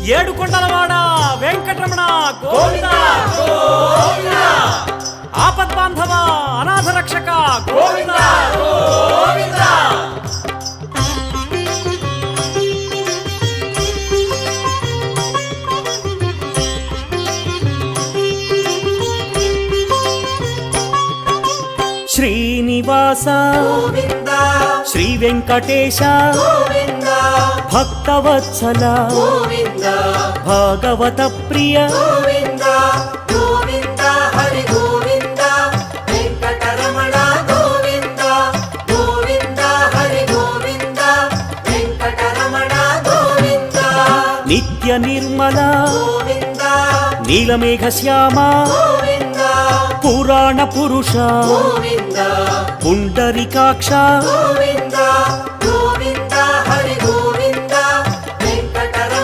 ఏడుకొండలవాడ వెంకటరమణ గోవింద గోవింద, ఆపద్బాంధవ అనాథ రక్షక గోవింద గోవింద. శ్రీనివాస గోవింద శ్రీ వెంకటేశ గోవింద భక్తవత్సల గోవింద భాగవత ప్రియ గోవింద గోవింద హరి గోవింద వెంకటరమణ గోవింద గోవింద హరి గోవింద వెంకటరమణ గోవింద నిత్య నిర్మల గోవింద నీలమేఘ శ్యామ గోవింద పురాణ పురుష గోవింద పుండరీకాక్ష గోవింద